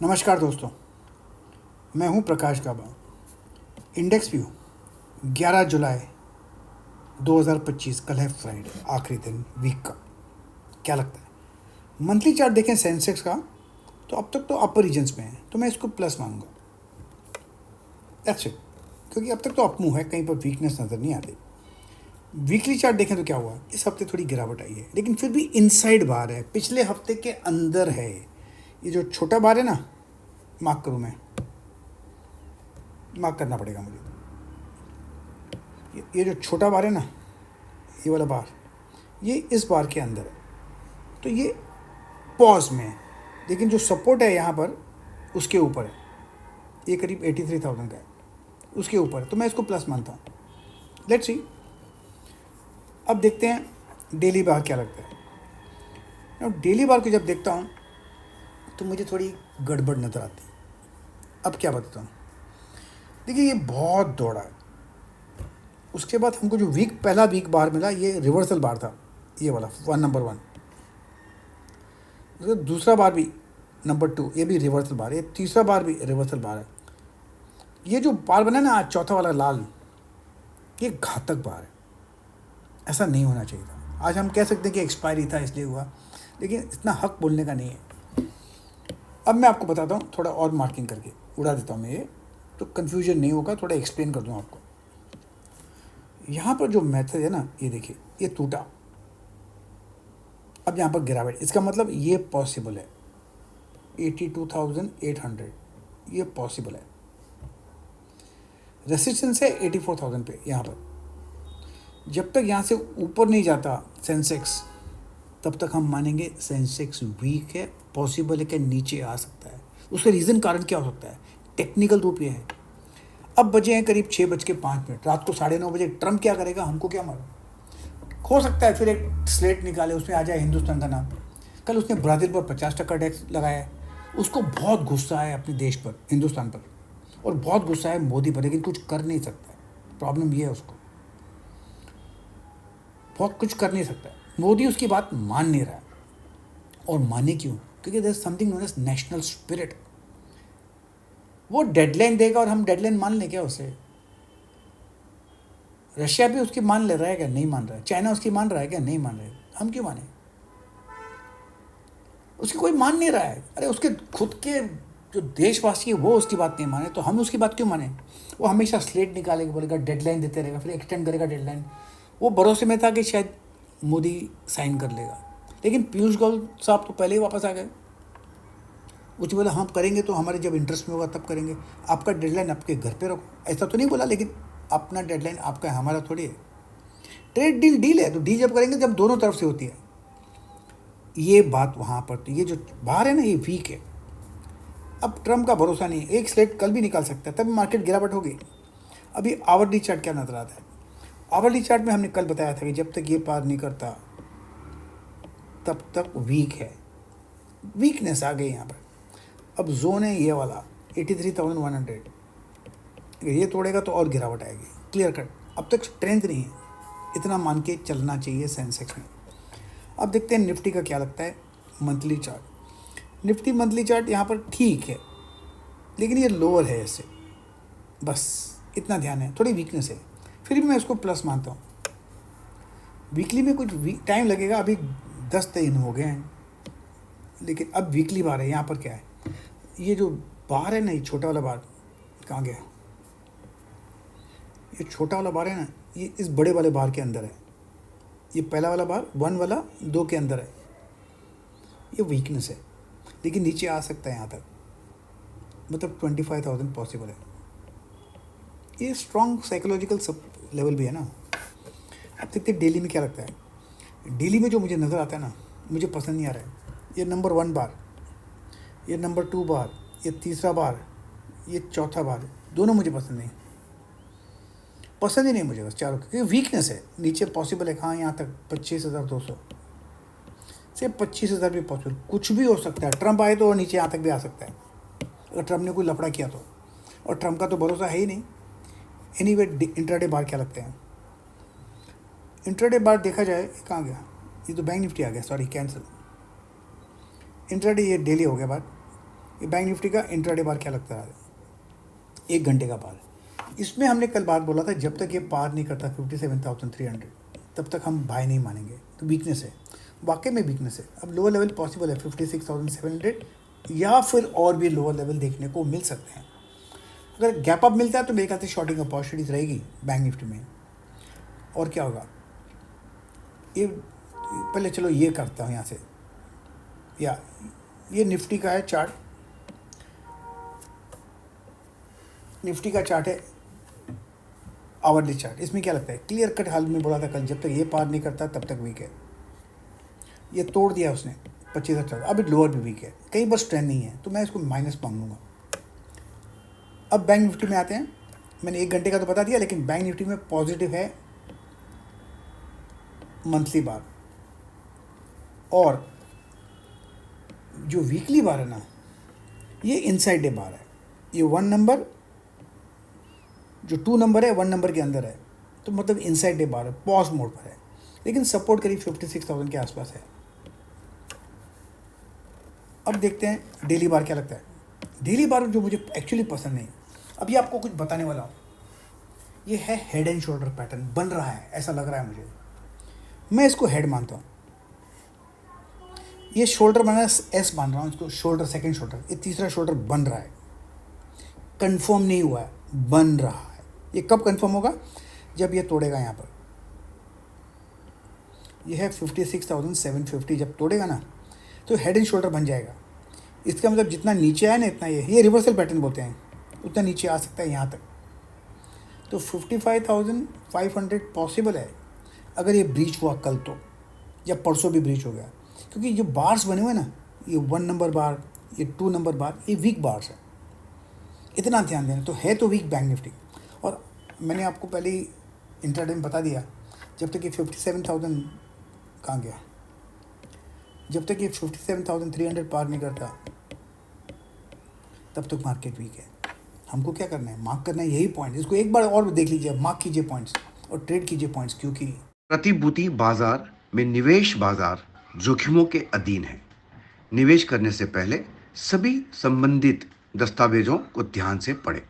नमस्कार दोस्तों, मैं हूं प्रकाश गाबा। इंडेक्स व्यू 11 जुलाई 2025, कल है फ्राइडे, आखिरी दिन वीक का। क्या लगता है मंथली चार्ट देखें सेंसेक्स का, तो अब तक तो अपर रीजन्स में है, तो मैं इसको प्लस मानूंगा। दैट्स इट, क्योंकि अब तक तो अप मूव है, कहीं पर वीकनेस नज़र नहीं आती। वीकली चार्ट देखें तो क्या हुआ, इस हफ्ते थोड़ी गिरावट आई है, लेकिन फिर भी इनसाइड बार है, पिछले हफ्ते के अंदर है। ये जो छोटा बार है ना, मार्क करूँ मैं, मार्क करना पड़ेगा मुझे। ये जो छोटा बार है ना, ये वाला बार, ये इस बार के अंदर है, तो ये पॉज में है, लेकिन जो सपोर्ट है यहाँ पर उसके ऊपर है, ये करीब 83,000 का है, उसके ऊपर है, तो मैं इसको प्लस मानता हूँ। लेट्स सी, अब देखते हैं डेली बार क्या लगता है। अब डेली बार को जब देखता हूँ तो मुझे थोड़ी गड़बड़ नज़र आती है। अब क्या बताता हूँ, देखिए ये बहुत दौड़ा है, उसके बाद हमको जो पहला वीक बार मिला, ये रिवर्सल बार था, ये वाला नंबर 1। दूसरा बार भी नंबर 2, ये भी रिवर्सल बार है। ये तीसरा बार भी रिवर्सल बार है। ये जो बार बना ना आज, चौथा वाला लाल, ये घातक बार है, ऐसा नहीं होना चाहिए था। आज हम कह सकते हैं कि एक्सपायरी था इसलिए हुआ, लेकिन इतना हक बोलने का नहीं है। अब मैं आपको बताता हूँ, थोड़ा और मार्किंग करके उड़ा देता हूँ मैं ये, तो कन्फ्यूजन नहीं होगा, थोड़ा एक्सप्लेन कर दूँ आपको। यहाँ पर जो मेथड है ना, ये देखिए, ये टूटा, अब यहाँ पर गिरावट, इसका मतलब ये पॉसिबल है 82,800, ये पॉसिबल है। रेसिस्टेंस है 84,000 पे। यहाँ पर जब तक यहाँ से ऊपर नहीं जाता सेंसेक्स, तब तक हम मानेंगे सेंसेक्स वीक है, पॉसिबल है कि नीचे आ सकता है। उसका रीज़न कारण क्या हो सकता है, टेक्निकल रूप ये है। अब बजे हैं करीब 6:05, रात को 9:30 बजे ट्रम्प क्या करेगा हमको क्या मालूम। हो सकता है फिर एक स्लेट निकाले, उसमें आ जाए हिंदुस्तान का नाम। कल उसने ब्राज़ील पर 50% टैक्स लगाया है, उसको बहुत गुस्सा है अपने देश पर, हिंदुस्तान पर, और बहुत गुस्सा है मोदी पर, लेकिन कुछ कर नहीं सकता है। प्रॉब्लम ये है, उसको बहुत कुछ कर नहीं सकता है। मोदी उसकी बात मान नहीं रहा है, और माने क्यों, क्योंकि there is something known as national spirit. वो डेडलाइन देगा और हम डेडलाइन मान लें क्या उसे। रशिया भी उसकी मान ले रहा है क्या, नहीं मान रहा है। चाइना उसकी मान रहा है क्या, नहीं मान रहा है। हम क्यों माने, उसकी कोई मान नहीं रहा है। अरे उसके खुद के जो देशवासी है वो उसकी बात नहीं माने, तो हम उसकी बात क्यों माने। वो हमेशा स्लेट निकालेगा, बोलेगा डेडलाइन देते रहेगा, फिर एक्सटेंड करेगा डेडलाइन। वो भरोसे में था कि शायद मोदी साइन कर लेगा, लेकिन पीयूष गोयल साहब तो पहले ही वापस आ गए। कुछ बोला हम करेंगे तो हमारे जब इंटरेस्ट में होगा तब करेंगे, आपका डेडलाइन आपके घर पे रखो, ऐसा तो नहीं बोला, लेकिन अपना डेडलाइन आपका है, हमारा थोड़ी है। ट्रेड डील डील है, तो डील जब करेंगे जब दोनों तरफ से होती है। ये बात वहाँ पर, तो ये जो बाहर है ना, ये वीक है। अब ट्रम्प का भरोसा नहीं है, एक स्लेट कल भी निकाल सकता है, तब मार्केट गिरावट होगी। अभी आवरली चार्ट क्या नजर आता है, आवरली चार्ट में हमने कल बताया था कि जब तक ये पार नहीं करता तब तक वीक है, वीकनेस आ गई यहाँ पर। अब जोन है ये वाला 83,100, ये तोड़ेगा तो और गिरावट आएगी, क्लियर कट। अब तक स्ट्रेंथ नहीं है, इतना मान के चलना चाहिए सेंसेक्स में। अब देखते हैं निफ्टी का क्या लगता है, monthly chart. Nifty monthly chart यहाँ पर ठीक है, लेकिन ये लोअर है ऐसे, बस इतना ध्यान है, थोड़ी वीकनेस है, फिर भी मैं इसको प्लस मानता हूँ। वीकली में कुछ टाइम लगेगा, अभी 10 दिन हो गए हैं, लेकिन अब वीकली बार है। यहाँ पर क्या है, ये जो बार है ना, ये छोटा वाला बार कहाँ गया, ये छोटा वाला बार है ना, ये इस बड़े वाले बार के अंदर है। ये पहला वाला बार 1 वाला 2 के अंदर है, ये वीकनेस है, लेकिन नीचे आ सकता है यहाँ तक, मतलब 25,000 पॉसिबल है। ये स्ट्रॉन्ग साइकोलॉजिकल सब लेवल भी है ना। अब देखते हैं डेली में क्या लगता है। डेली में जो मुझे नज़र आता है ना, मुझे पसंद नहीं आ रहा है। ये नंबर 1 बार, ये नंबर 2 बार, ये तीसरा बार, ये चौथा बार, दोनों मुझे पसंद नहीं, पसंद ही नहीं मुझे, बस चारों, क्योंकि वीकनेस है। नीचे पॉसिबल है कहाँ, यहाँ तक 25,200 से 25,000 भी पॉसिबल, कुछ भी हो सकता है। ट्रम्प आए तो और नीचे यहाँ तक भी आ सकता है, अगर ट्रम्प ने कोई लफड़ा किया तो, और ट्रम्प का तो भरोसा है ही नहीं। एनीवे, इंट्राडे बार क्या लगते हैं। इंट्राडे बार देखा जाए, कहाँ गया, ये तो बैंक निफ्टी आ गया, सॉरी कैंसिल। इंट्राडे ये डेली हो गया बार, ये बैंक निफ्टी का इंट्राडे बार क्या लगता है 1 घंटे का बार। इसमें हमने कल बात बोला था जब तक ये पार नहीं करता 57,300 तब तक हम बाय नहीं मानेंगे। तो वीकनेस है, वाकई में वीकनेस है। अब लोअर लेवल पॉसिबल है 56,700 या फिर और भी लोअर लेवल देखने को मिल सकते हैं। अगर गैप अप मिलता है तो मेरे ख्याल से शॉर्टिंग अपॉर्चुनिटीज रहेगी बैंक निफ्टी में। और क्या होगा ये, पहले चलो ये करता हूँ यहाँ से, या ये निफ्टी का है चार्ट, निफ्टी का चार्ट है आवरली चार्ट। इसमें क्या लगता है क्लियर कट, हाल में बोला था कल जब तक ये पार नहीं करता तब तक वीक है। ये तोड़ दिया उसने 25,000, अब लोअर भी वीक है, कहीं बस ट्रेंड नहीं है, तो मैं इसको माइनस मांगूंगा। अब बैंक निफ्टी में आते हैं। मैंने 1 घंटे का तो बता दिया, लेकिन बैंक निफ्टी में पॉजिटिव है मंथली बार, और जो वीकली बार है ना ये इनसाइड डे बार है। ये 1 नंबर, जो 2 नंबर है 1 नंबर के अंदर है, तो मतलब इनसाइड डे बार है, पॉज मोड पर है, लेकिन सपोर्ट करीब 56,000 के आसपास है। अब देखते हैं डेली बार क्या लगता है। डेली बार जो मुझे एक्चुअली पसंद नहीं, अभी आपको कुछ बताने वाला हूँ। ये है हेड एंड शोल्डर पैटर्न बन रहा है, ऐसा लग रहा है मुझे, मैं इसको हेड मानता हूँ। ये शोल्डर बना एस मान रहा हूँ इसको, शोल्डर सेकंड शोल्डर, ये तीसरा शोल्डर बन रहा है, कंफर्म नहीं हुआ है, बन रहा है। ये कब कंफर्म होगा, जब ये तोड़ेगा यहाँ पर, ये है 56,750, जब तोड़ेगा ना तो हेड एंड शोल्डर बन जाएगा। इसका मतलब जितना नीचे आया ना इतना ये रिवर्सल पैटर्न बोलते हैं, उतना नीचे आ सकता है यहाँ तक। तो 55,500 पॉसिबल है अगर ये ब्रीच हुआ कल तो, या परसों भी ब्रीच हो गया, क्योंकि जो बार्स बने हुए ना, ये 1 नंबर बार, ये 2 नंबर बार, ये वीक बार्स है, इतना ध्यान देना। तो है तो वीक बैंक निफ्टी। और मैंने आपको पहले ही इंट्राडे में बता दिया, जब तक ये 57,000 कहाँ गया, जब तक ये 57,300 पार नहीं करता तब तक मार्केट वीक है। हमको क्या करना है, मार्क करना है यही पॉइंट। इसको एक बार और देख लीजिए, मार्क कीजिए पॉइंट्स और ट्रेड कीजिए पॉइंट्स, क्योंकि प्रतिभूति बाजार में निवेश बाजार जोखिमों के अधीन है। निवेश करने से पहले सभी संबंधित दस्तावेजों को ध्यान से पढ़ें।